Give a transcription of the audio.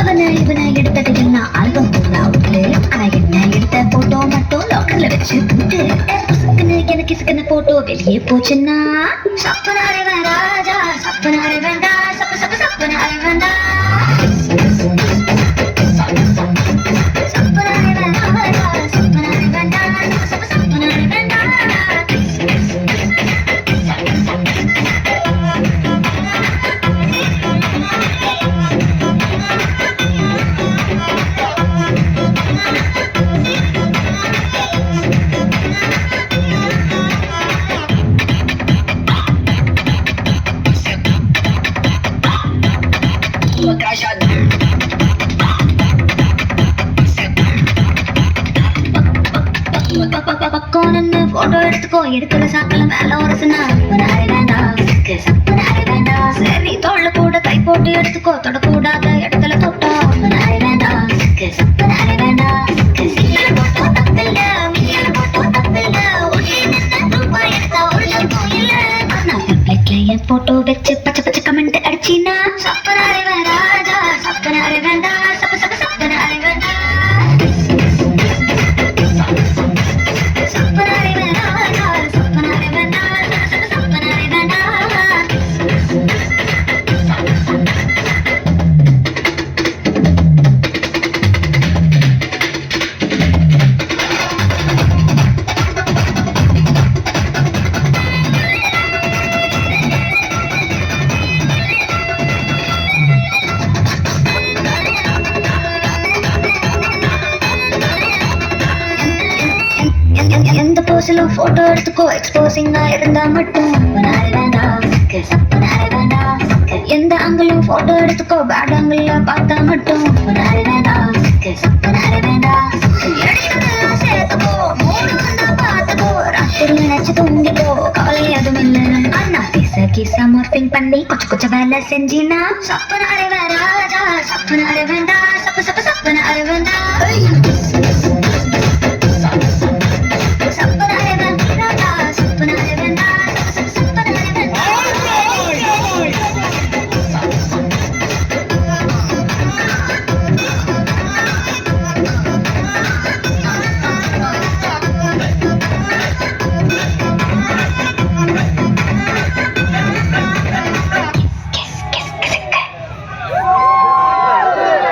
அவனை இவனை எடுத்தது எல்லாம் ஆல்பம் போல அவுட்டு. ஆனா என்ன எடுத்த போட்டோ மட்டும் லாக்கர்ல வச்சு போட்டு எனக்கு இசுக்குன்னு போட்டோ வெளியே போச்சுன்னா சப்பனாரே வேண்டாஜா சப்பனாரே வேண்டா சப்ப சப்ப சப்பனாரே வேண்டா சப்பனாரே வேண்டாஜா சப்பனாரே வேண்டா சப்ப சப்பனாரே வேண்டா. பக்கம் நின்று போட்டோ எடுத்துக்கோ எடுக்கிற சாக்கில மேல உரசுனா சப்பனாரே வேண்டா. சரி தோல்ல கூட கை போட்டு எடுத்துக்கோ தொடக்கூடாத இடத்துல தொட்டா சப்பனாரே வேண்டா சப்பனாரே வேண்டா. போட்டோ தப்பில்ல மில்லியன் போட்டோ தப்பில்ல ஒரே ரூபாய் எடுத்தா ஒரு லட்சம் இல்ல. நான் பிளேட்ல என் போட்டோ வச்சு பச்சை பச்சை கமெண்ட் அடிச்சினா சப்பனாரே வேண்டாஜா சப்பனாரே வேண்டா சப்ப சப்ப சப்பனாரே வேண்டா. சப்பனாரே வேண்டாஜா சப்பனாரே வேண்டா சப்ப சப்பனாரே வேண்டா. எந்த போஸ்ல போட்டோ எடுத்துக்கோ எக்ஸ்போசிங்கா இருந்தா மட்டும் சப்பனாரே வேண்டா சப்பனாரே வேண்டா. எந்த ஆங்கிளும் போட்டோ எடுத்துக்கோ பேட் ஆங்கிள் பார்த்தா மட்டும் சப்பனாரே வேண்டா சப்பனாரே வேண்டா. சேர்த்துக்கோ மூணு வந்தா பார்த்துக்கோ ராத்திரி நினைச்சு தூங்கிக்கோ காலை அதுவும் இல்லை. அண்ணா கிசா மார்பிங் பண்ணி கொஞ்சம் கொஞ்சம் வேலை செஞ்சினா சப்பனாரே வேண்டாஜா சப்பனாரே வேண்டா சப்ப சப்ப சப்பனாரே வேண்டா.